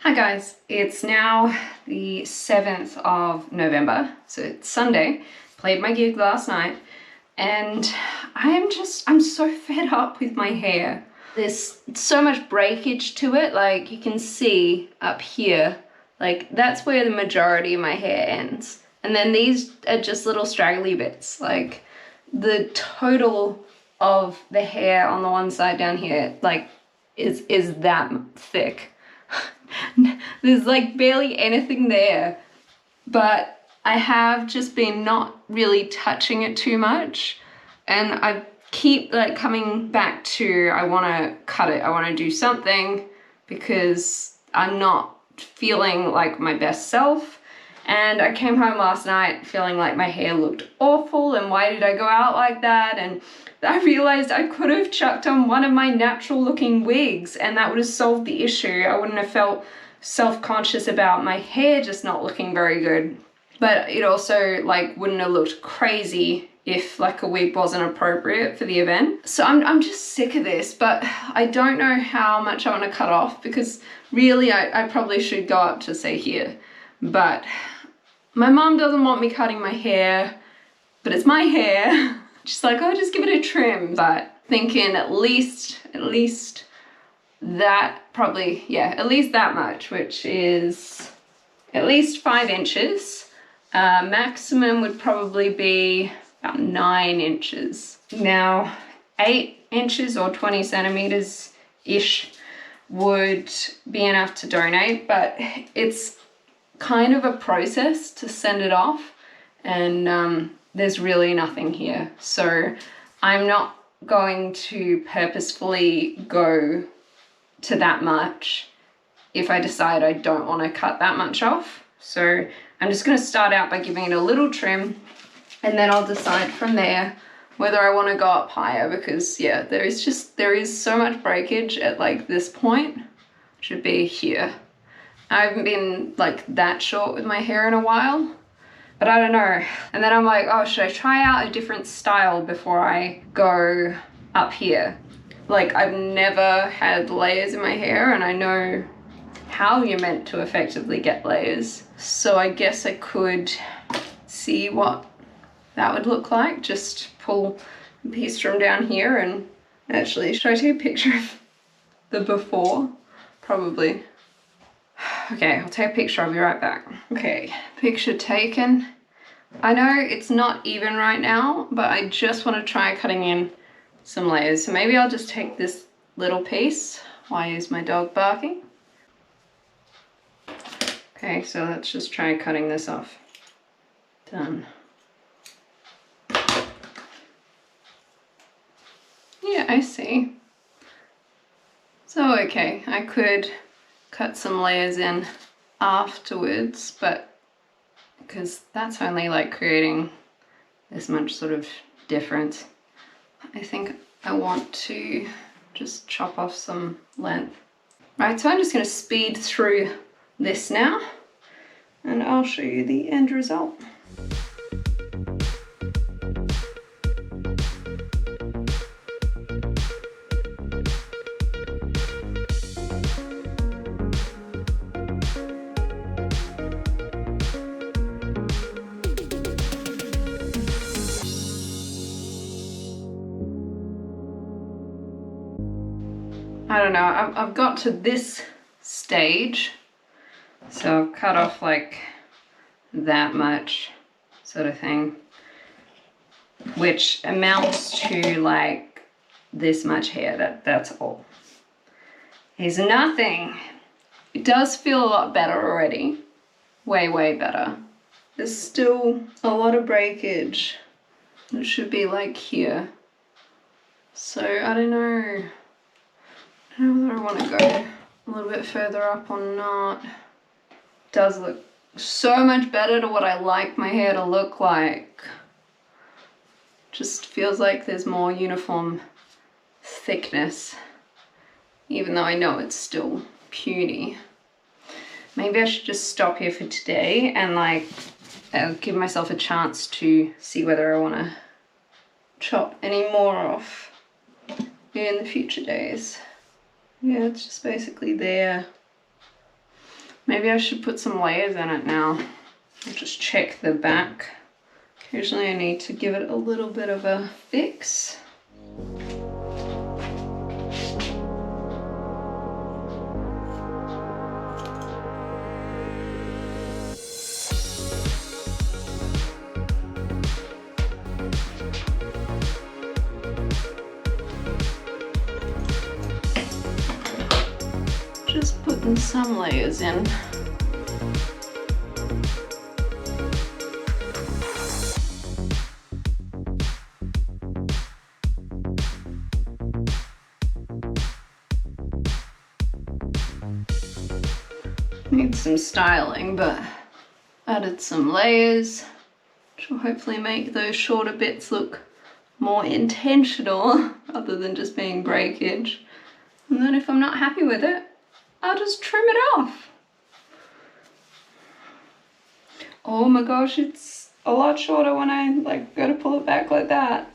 Hi guys, it's now the 7th of November, so it's Sunday. Played my gig last night and I'm so fed up with my hair. There's so much breakage to it, like you can see up here, like that's where the majority of my hair ends. And then these are just little straggly bits, like the total of the hair on the one side down here, like is that thick. There's like barely anything there, but I have just been not really touching it too much, and I keep like coming back to I want to cut it, I want to do something because I'm not feeling like my best self. And I came home last night feeling like my hair looked awful and why did I go out like that, and I realized I could have chucked on one of my natural looking wigs and that would have solved the issue. I wouldn't have felt self-conscious about my hair just not looking very good. But it also like wouldn't have looked crazy if like a wig wasn't appropriate for the event. So I'm just sick of this, but I don't know how much I want to cut off because really I probably should go up to say here. But my mom doesn't want me cutting my hair, but it's my hair. She's like, oh, just give it a trim. But thinking at least that, probably, yeah, at least that much, which is at least 5 inches. Maximum would probably be about 9 inches. Now, 8 inches or 20 centimeters-ish would be enough to donate, but it's kind of a process to send it off, and there's really nothing here. So I'm not going to purposefully go to that much if I decide I don't want to cut that much off. So I'm just going to start out by giving it a little trim, and then I'll decide from there whether I want to go up higher, because yeah, there is so much breakage at like this point. Should be here. I haven't been like that short with my hair in a while, but I don't know. And then I'm like, oh, should I try out a different style before I go up here? Like, I've never had layers in my hair and I know how you're meant to effectively get layers. So I guess I could see what that would look like. Just pull a piece from down here and actually, should I take a picture of the before? Probably. Okay, I'll take a picture, I'll be right back. Okay, picture taken. I know it's not even right now, but I just want to try cutting in some layers. So maybe I'll just take this little piece. Why is my dog barking? Okay, so let's just try cutting this off. Done. Yeah, I see. So, okay, I could cut some layers in afterwards, but because that's only like creating this much sort of difference, I think I want to just chop off some length. Right, so I'm just going to speed through this now and I'll show you the end result. I don't know, I've got to this stage, so I've cut off like that much sort of thing, which amounts to like this much hair. That's all. Is nothing. It does feel a lot better already. Way better. There's still a lot of breakage. It should be like here. So I don't know. I don't know whether I want to go a little bit further up or not. It does look so much better to what I like my hair to look like. Just feels like there's more uniform thickness, even though I know it's still puny. Maybe I should just stop here for today and like give myself a chance to see whether I want to chop any more off in the future days. Yeah, it's just basically there. Maybe I should put some layers in it now. I'll just check the back. Occasionally I need to give it a little bit of a fix. Just putting some layers in. Needs some styling, but added some layers, which will hopefully make those shorter bits look more intentional rather than just being breakage. And then if I'm not happy with it, I'll just trim it off. Oh my gosh, it's a lot shorter when I go to pull it back like that.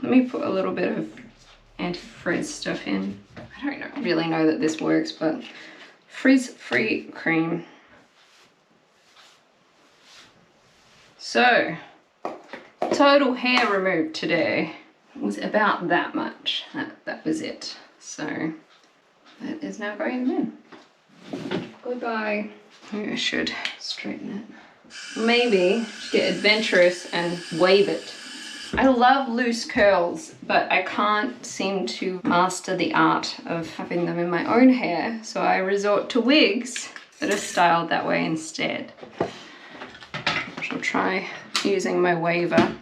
Let me put a little bit of anti-frizz stuff in. I don't really know that this works, but frizz-free cream. So, total hair removed today was about that much. That was it. So, that is now going in the bin. Goodbye. Maybe I should straighten it. Maybe get adventurous and wave it. I love loose curls, but I can't seem to master the art of having them in my own hair, so I resort to wigs that are styled that way instead. I shall try using my waver.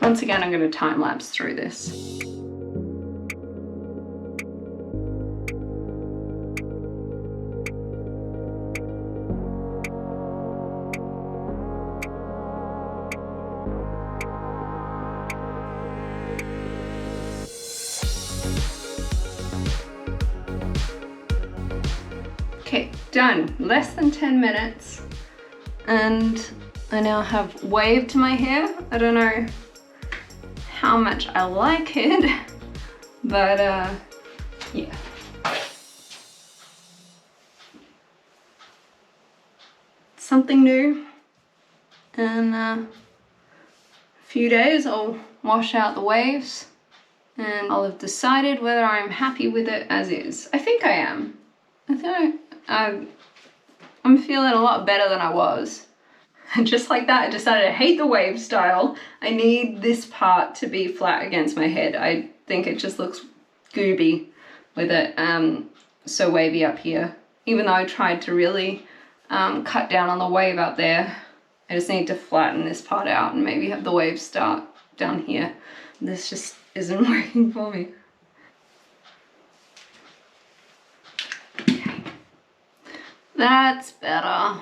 Once again, I'm going to time lapse through this. Okay, done. Less than 10 minutes. And I now have waved my hair. I don't know how much I like it, but yeah. Something new. In a few days I'll wash out the waves and I'll have decided whether I'm happy with it as is. I think I am. I think I'm feeling a lot better than I was. And just like that, I decided I hate the wave style. I need this part to be flat against my head. I think it just looks gooby with it so wavy up here. Even though I tried to really cut down on the wave up there, I just need to flatten this part out and maybe have the wave start down here. This just isn't working for me. That's better.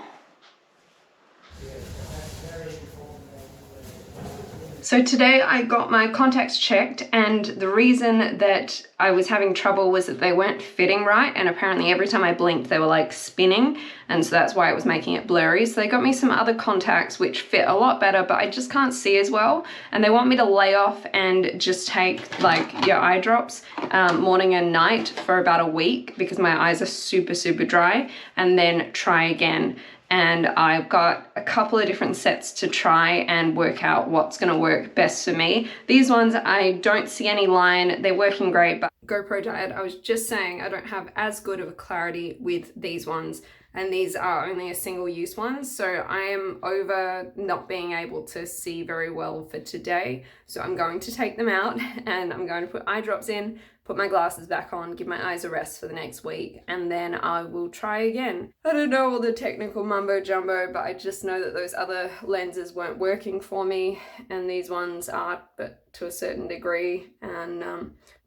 So today I got my contacts checked, and the reason that I was having trouble was that they weren't fitting right, and apparently every time I blinked they were like spinning, and so that's why it was making it blurry. So they got me some other contacts which fit a lot better, but I just can't see as well, and they want me to lay off and just take like your eye drops morning and night for about a week because my eyes are super dry, and then try again. And I've got a couple of different sets to try and work out what's gonna work best for me. These ones, I don't see any line, they're working great, but GoPro diet, I was just saying I don't have as good of a clarity with these ones, and these are only a single use ones, so I am over not being able to see very well for today. So I'm going to take them out and I'm going to put eye drops in, put my glasses back on, give my eyes a rest for the next week, and then I will try again. I don't know all the technical mumbo jumbo, but I just know that those other lenses weren't working for me, and these ones are, but to a certain degree, and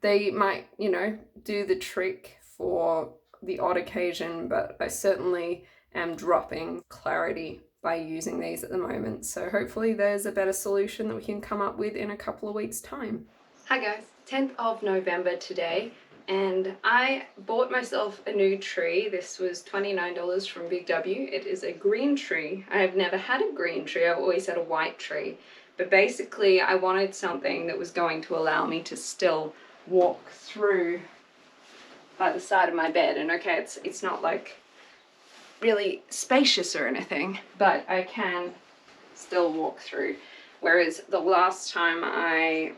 they might, you know, do the trick for the odd occasion, but I certainly am dropping clarity by using these at the moment. So hopefully there's a better solution that we can come up with in a couple of weeks' time. Hi guys, 10th of November today, and I bought myself a new tree. This was $29 from Big W. It is a green tree. I have never had a green tree, I've always had a white tree. But basically I wanted something that was going to allow me to still walk through by the side of my bed. And okay, it's not like really spacious or anything, but I can still walk through. Whereas the last time I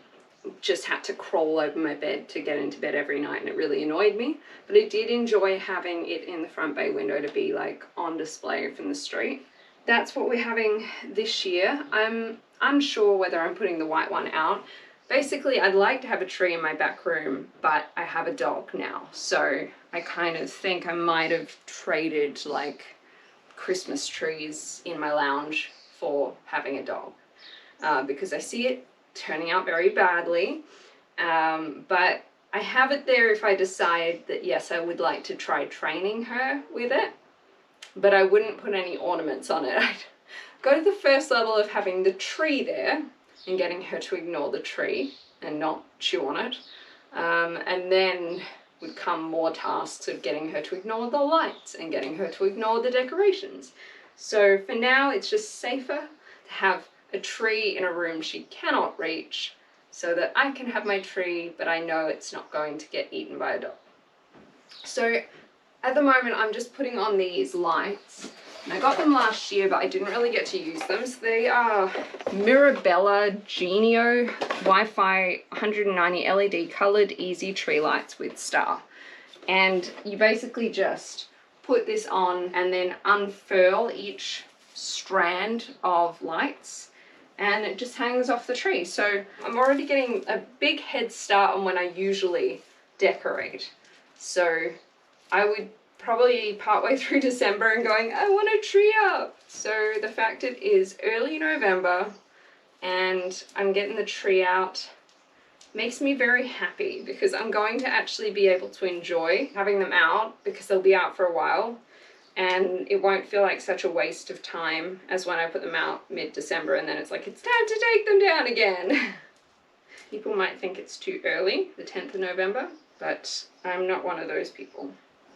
just had to crawl over my bed to get into bed every night, and it really annoyed me. But I did enjoy having it in the front bay window to be like on display from the street. That's what we're having this year. I'm unsure whether I'm putting the white one out. Basically, I'd like to have a tree in my back room, but I have a dog now. So I kind of think I might have traded like Christmas trees in my lounge for having a dog, because I see it turning out very badly. But I have it there if I decide that yes, I would like to try training her with it, but I wouldn't put any ornaments on it. I'd go to the first level of having the tree there and getting her to ignore the tree and not chew on it. And then would come more tasks of getting her to ignore the lights and getting her to ignore the decorations. So for now, it's just safer to have a tree in a room she cannot reach so that I can have my tree, but I know it's not going to get eaten by a dog. So at the moment, I'm just putting on these lights. And I got them last year, but I didn't really get to use them. So they are Mirabella Genio Wi-Fi 190 LED colored easy tree lights with star. And you basically just put this on and then unfurl each strand of lights, and it just hangs off the tree. So I'm already getting a big head start on when I usually decorate. So I would probably partway through December and going, I want a tree up. So the fact it is early November and I'm getting the tree out makes me very happy, because I'm going to actually be able to enjoy having them out, because they'll be out for a while and it won't feel like such a waste of time as when I put them out mid-December and then it's like, it's time to take them down again. People might think it's too early, the 10th of November, but I'm not one of those people.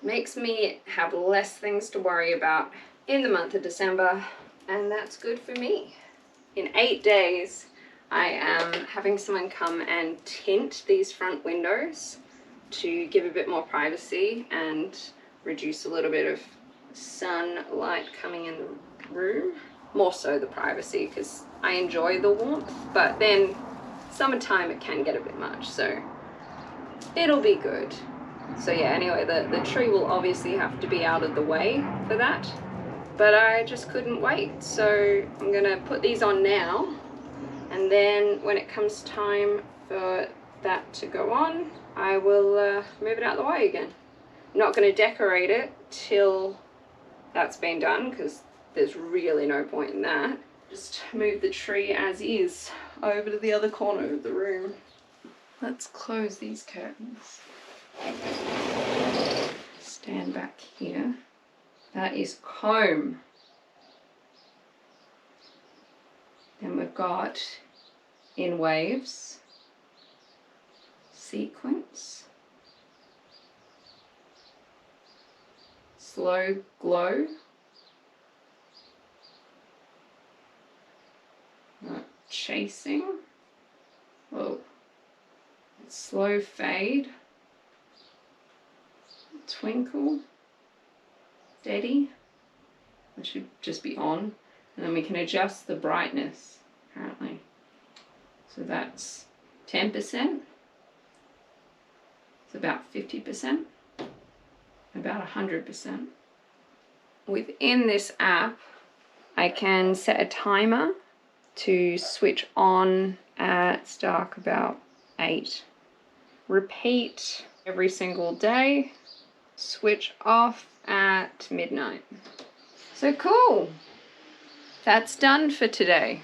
Makes me have less things to worry about in the month of December, and that's good for me. In 8 days, I am having someone come and tint these front windows to give a bit more privacy and reduce a little bit of sunlight coming in the room. More so the privacy, because I enjoy the warmth, but then summertime it can get a bit much, so it'll be good. So yeah, anyway, the tree will obviously have to be out of the way for that, but I just couldn't wait. So I'm gonna put these on now, and then when it comes time for that to go on, I will move it out of the way again. I'm not gonna decorate it till that's been done, because there's really no point in that. Just move the tree as is over to the other corner of the room. Let's close these curtains. Stand back here. That is comb. Then we've got in waves, sequence, slow glow, chasing, whoa, slow fade, twinkle, steady, that should just be on, and then we can adjust the brightness apparently. So that's 10%, it's about 50%, about 100%. Within this app, I can set a timer to switch on at it's dark about 8. Repeat every single day. Switch off at midnight. So cool. That's done for today.